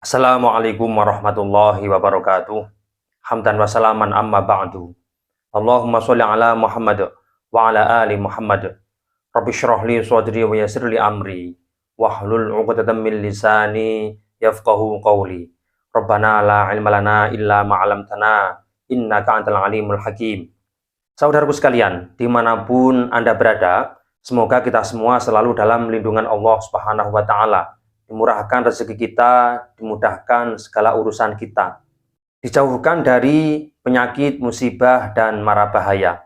Assalamualaikum warahmatullahi wabarakatuh. Hamdan wa salaman amma ba'du. Allahumma sholli ala Muhammad wa ala ali Muhammad. Rabbi shrah li sadri wa yassir li amri wahlul 'uqdatam min lisani yafqahu qawli. Rabbana la ilma lana illa ma 'allamtana innaka antal alimul hakim. Saudaraku sekalian, dimanapun Anda berada, semoga kita semua selalu dalam lindungan Allah Subhanahu wa Ta'ala. Dimurahkan rezeki kita, dimudahkan segala urusan kita, dijauhkan dari penyakit, musibah, dan mara bahaya.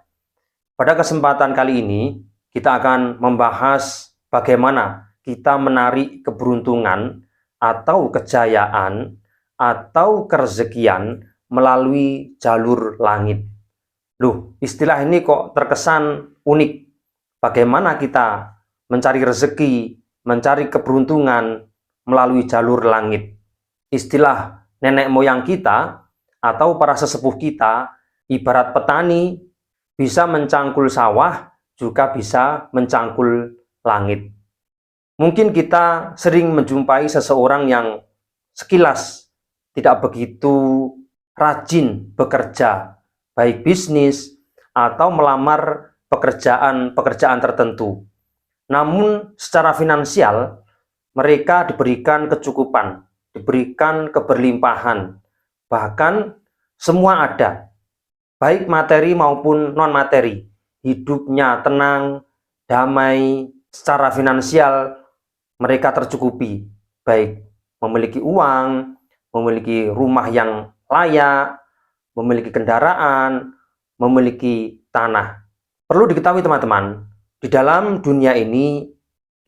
Pada kesempatan kali ini, kita akan membahas bagaimana kita menarik keberuntungan atau kejayaan atau kerezekian melalui jalur langit. Loh, istilah ini kok terkesan unik. Bagaimana kita mencari rezeki, mencari keberuntungan melalui jalur langit? Istilah nenek moyang kita atau para sesepuh kita ibarat petani, bisa mencangkul sawah, juga bisa mencangkul langit. Mungkin kita sering menjumpai seseorang yang sekilas tidak begitu rajin bekerja, baik bisnis atau melamar pekerjaan tertentu. Namun secara finansial mereka diberikan kecukupan, diberikan keberlimpahan, bahkan semua ada, baik materi maupun non-materi. Hidupnya tenang, damai, secara finansial mereka tercukupi, baik memiliki uang, memiliki rumah yang layak, memiliki kendaraan, memiliki tanah. Perlu diketahui teman-teman, di dalam dunia ini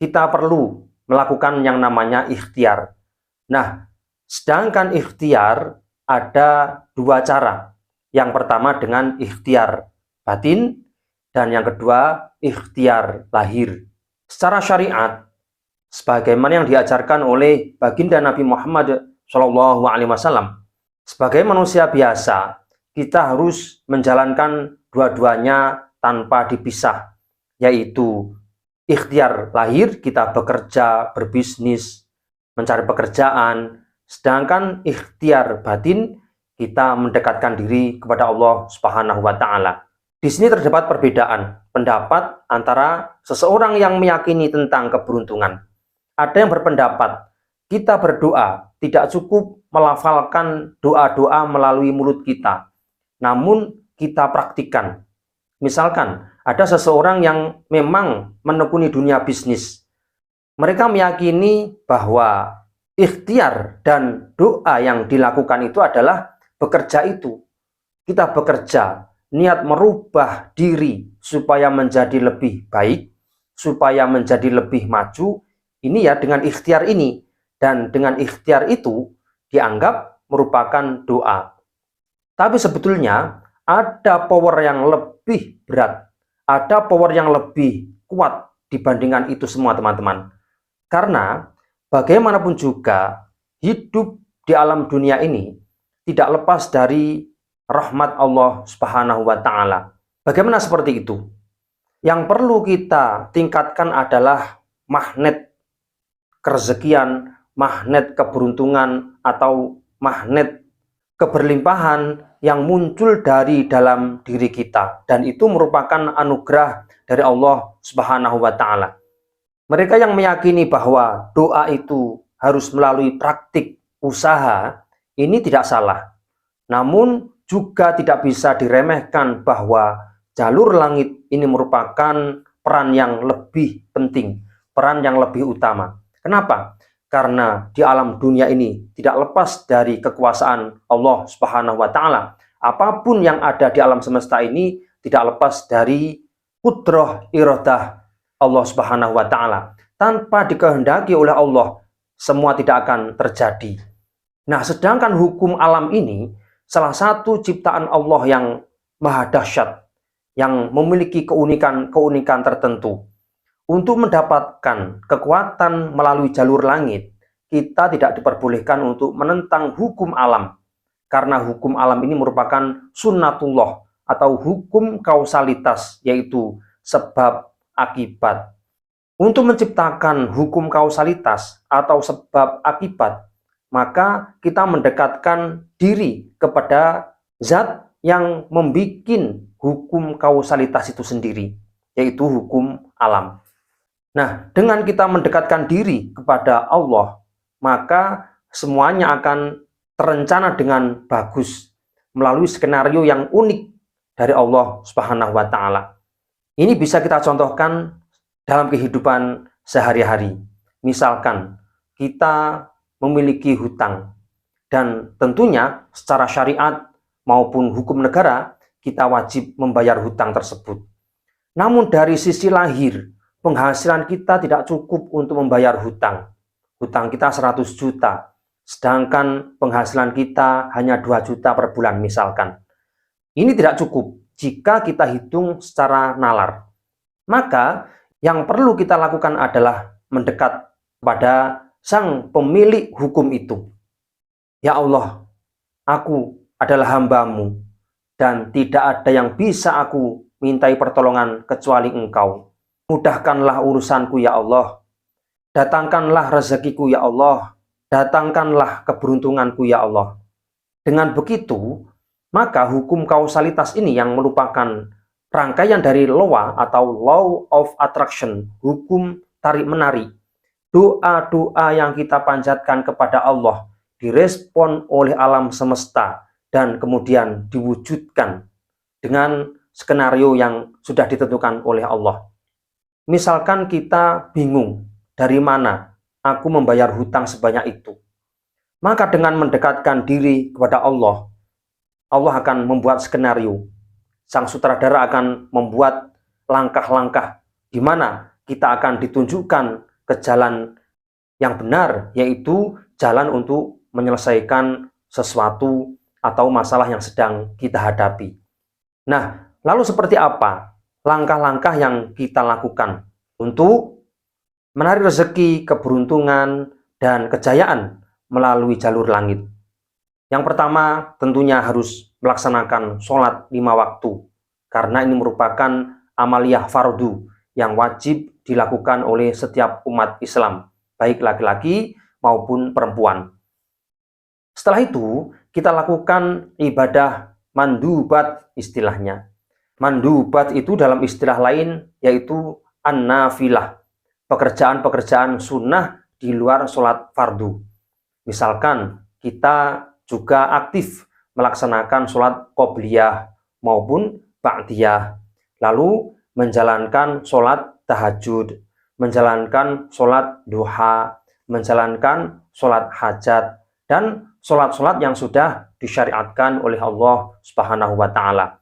kita perlu melakukan yang namanya ikhtiar. Nah, sedangkan ikhtiar ada dua cara. Yang pertama dengan ikhtiar batin, dan yang kedua ikhtiar lahir. Secara syariat, sebagaimana yang diajarkan oleh baginda Nabi Muhammad SAW, sebagai manusia biasa, kita harus menjalankan dua-duanya tanpa dipisah, yaitu ikhtiar lahir, kita bekerja, berbisnis, mencari pekerjaan. Sedangkan ikhtiar batin, kita mendekatkan diri kepada Allah Subhanahu wa Ta'ala. Di sini terdapat perbedaan pendapat antara seseorang yang meyakini tentang keberuntungan. Ada yang berpendapat kita berdoa tidak cukup melafalkan doa-doa melalui mulut kita, namun kita praktikkan. Misalkan ada seseorang yang memang menekuni dunia bisnis. Mereka meyakini bahwa ikhtiar dan doa yang dilakukan itu adalah bekerja itu. Kita bekerja, niat merubah diri supaya menjadi lebih baik, supaya menjadi lebih maju. Ini ya dengan ikhtiar ini. Dan dengan ikhtiar itu dianggap merupakan doa. Tapi sebetulnya ada power yang lebih berat, ada power yang lebih kuat dibandingkan itu semua teman-teman. Karena bagaimanapun juga hidup di alam dunia ini tidak lepas dari rahmat Allah Subhanahu wa Ta'ala. Bagaimana seperti itu? Yang perlu kita tingkatkan adalah magnet kerezekian, magnet keberuntungan, atau magnet keberlimpahan yang muncul dari dalam diri kita, dan itu merupakan anugerah dari Allah Subhanahu wa Ta'ala. Mereka yang meyakini bahwa doa itu harus melalui praktik usaha, ini tidak salah. Namun juga tidak bisa diremehkan bahwa jalur langit ini merupakan peran yang lebih penting, peran yang lebih utama. Kenapa? Karena di alam dunia ini tidak lepas dari kekuasaan Allah Subhanahu wa Ta'ala. Apapun yang ada di alam semesta ini tidak lepas dari qudrah iradah Allah Subhanahu wa Ta'ala. Tanpa dikehendaki oleh Allah, semua tidak akan terjadi. Nah, sedangkan hukum alam ini salah satu ciptaan Allah yang maha dahsyat, yang memiliki keunikan tertentu. Untuk mendapatkan kekuatan melalui jalur langit, kita tidak diperbolehkan untuk menentang hukum alam. Karena hukum alam ini merupakan sunnatullah atau hukum kausalitas, yaitu sebab akibat. Untuk menciptakan hukum kausalitas atau sebab akibat, maka kita mendekatkan diri kepada zat yang membuat hukum kausalitas itu sendiri, yaitu hukum alam. Nah, dengan kita mendekatkan diri kepada Allah, maka semuanya akan terencana dengan bagus melalui skenario yang unik dari Allah Subhanahu wa Ta'ala. Ini bisa kita contohkan dalam kehidupan sehari-hari. Misalkan kita memiliki hutang, dan tentunya secara syariat maupun hukum negara kita wajib membayar hutang tersebut. Namun dari sisi lahir, penghasilan kita tidak cukup untuk membayar hutang. Hutang kita 100 juta, sedangkan penghasilan kita hanya 2 juta per bulan misalkan. Ini tidak cukup jika kita hitung secara nalar. Maka yang perlu kita lakukan adalah mendekat kepada sang pemilik hukum itu. Ya Allah, aku adalah hamba-Mu, dan tidak ada yang bisa aku mintai pertolongan kecuali Engkau. Mudahkanlah urusanku ya Allah. Datangkanlah rezekiku ya Allah. Datangkanlah keberuntunganku ya Allah. Dengan begitu, maka hukum kausalitas ini yang merupakan rangkaian dari LOA atau Law of Attraction, hukum tarik-menarik. Doa-doa yang kita panjatkan kepada Allah direspon oleh alam semesta dan kemudian diwujudkan dengan skenario yang sudah ditentukan oleh Allah. Misalkan kita bingung, dari mana aku membayar hutang sebanyak itu? Maka dengan mendekatkan diri kepada Allah, Allah akan membuat skenario. Sang sutradara akan membuat langkah-langkah di mana kita akan ditunjukkan ke jalan yang benar, yaitu jalan untuk menyelesaikan sesuatu atau masalah yang sedang kita hadapi. Nah, lalu seperti apa langkah-langkah yang kita lakukan untuk menarik rezeki, keberuntungan, dan kejayaan melalui jalur langit? Yang pertama, tentunya harus melaksanakan sholat 5 waktu, karena ini merupakan amaliyah fardu yang wajib dilakukan oleh setiap umat Islam, baik laki-laki maupun perempuan. Setelah itu, kita lakukan ibadah mandubat istilahnya. Mandubat itu dalam istilah lain yaitu an-nafilah, pekerjaan-pekerjaan sunnah di luar sholat fardu. Misalkan kita juga aktif melaksanakan sholat qobliyah maupun ba'diyah, lalu menjalankan sholat tahajud, menjalankan sholat duha, menjalankan sholat hajat, dan sholat-sholat yang sudah disyariatkan oleh Allah Subhanahu wa Ta'ala.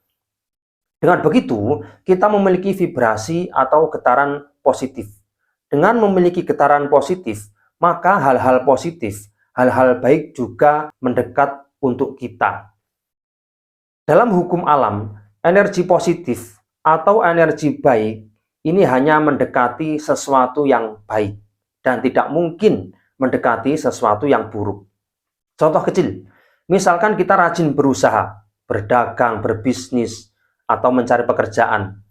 Dengan begitu, kita memiliki vibrasi atau getaran positif. Dengan memiliki getaran positif, maka hal-hal positif, hal-hal baik juga mendekat untuk kita. Dalam hukum alam, energi positif atau energi baik ini hanya mendekati sesuatu yang baik dan tidak mungkin mendekati sesuatu yang buruk. Contoh kecil, misalkan kita rajin berusaha, berdagang, berbisnis, atau mencari pekerjaan.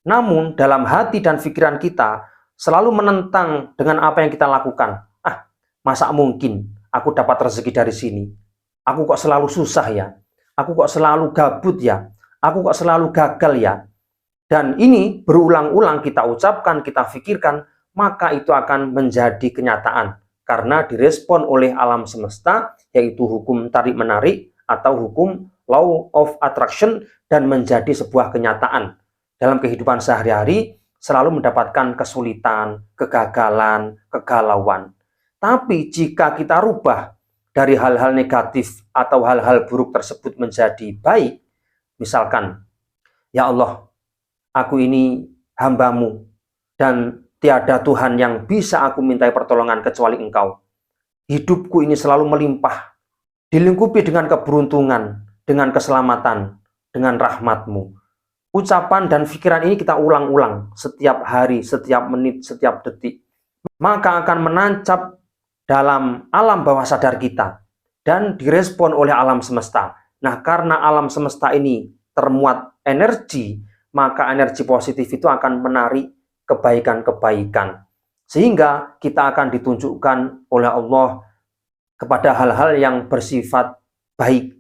Namun dalam hati dan pikiran kita selalu menentang dengan apa yang kita lakukan. Masa mungkin aku dapat rezeki dari sini? Aku kok selalu susah ya? Aku kok selalu gabut ya? Aku kok selalu gagal ya? Dan ini berulang-ulang kita ucapkan, kita pikirkan, maka itu akan menjadi kenyataan. Karena direspon oleh alam semesta, yaitu hukum tarik-menarik atau hukum Law of Attraction, dan menjadi sebuah kenyataan. Dalam kehidupan sehari-hari, selalu mendapatkan kesulitan, kegagalan, kegalauan. Tapi jika kita rubah dari hal-hal negatif atau hal-hal buruk tersebut menjadi baik, misalkan, ya Allah, aku ini hamba-Mu, dan tiada Tuhan yang bisa aku mintai pertolongan kecuali Engkau. Hidupku ini selalu melimpah, dilingkupi dengan keberuntungan, dengan keselamatan, dengan rahmat-Mu. Ucapan dan pikiran ini kita ulang-ulang setiap hari, setiap menit, setiap detik. Maka akan menancap dalam alam bawah sadar kita dan direspon oleh alam semesta. Nah, karena alam semesta ini termuat energi, maka energi positif itu akan menarik kebaikan-kebaikan. Sehingga kita akan ditunjukkan oleh Allah kepada hal-hal yang bersifat baik.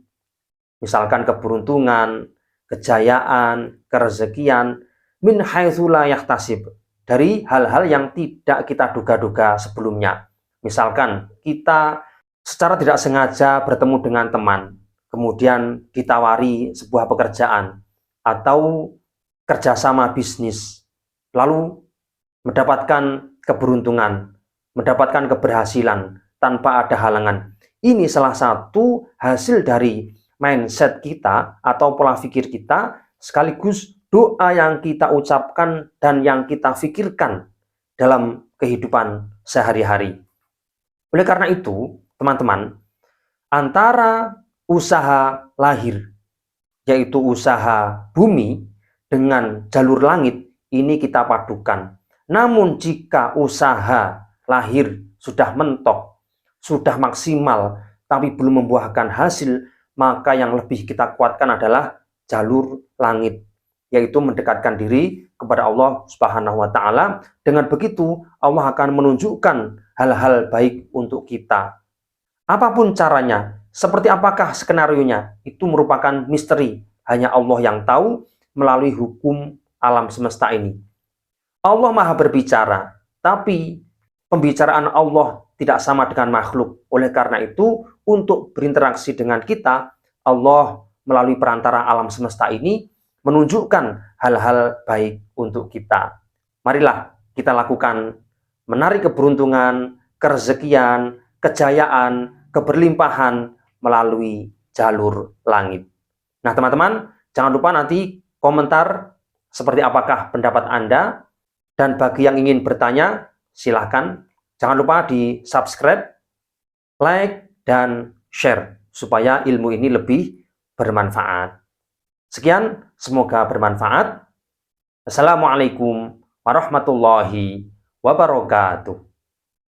Misalkan keberuntungan, kejayaan, kerezekian, min haitsu la yahtasib, dari hal-hal yang tidak kita duga-duga sebelumnya. Misalkan kita secara tidak sengaja bertemu dengan teman, kemudian ditawari sebuah pekerjaan atau kerjasama bisnis, lalu mendapatkan keberuntungan, mendapatkan keberhasilan tanpa ada halangan. Ini salah satu hasil dari mindset kita atau pola pikir kita, sekaligus doa yang kita ucapkan dan yang kita pikirkan dalam kehidupan sehari-hari. Oleh karena itu, teman-teman, antara usaha lahir, yaitu usaha bumi, dengan jalur langit, ini kita padukan. Namun jika usaha lahir sudah mentok, sudah maksimal, tapi belum membuahkan hasil, maka yang lebih kita kuatkan adalah jalur langit, yaitu mendekatkan diri kepada Allah Subhanahu wa Ta'ala. Dengan begitu, Allah akan menunjukkan hal-hal baik untuk kita. Apapun caranya, seperti apakah skenarionya, itu merupakan misteri. Hanya Allah yang tahu melalui hukum alam semesta ini. Allah Maha berbicara, tapi pembicaraan Allah tidak sama dengan makhluk. Oleh karena itu, untuk berinteraksi dengan kita, Allah melalui perantara alam semesta ini menunjukkan hal-hal baik untuk kita. Marilah kita lakukan menarik keberuntungan, kerezekian, kejayaan, keberlimpahan melalui jalur langit. Nah, teman-teman, jangan lupa nanti komentar seperti apakah pendapat Anda. Dan bagi yang ingin bertanya, silahkan. Jangan lupa di subscribe, like, dan share, supaya ilmu ini lebih bermanfaat. Sekian, semoga bermanfaat. Assalamualaikum warahmatullahi wabarakatuh.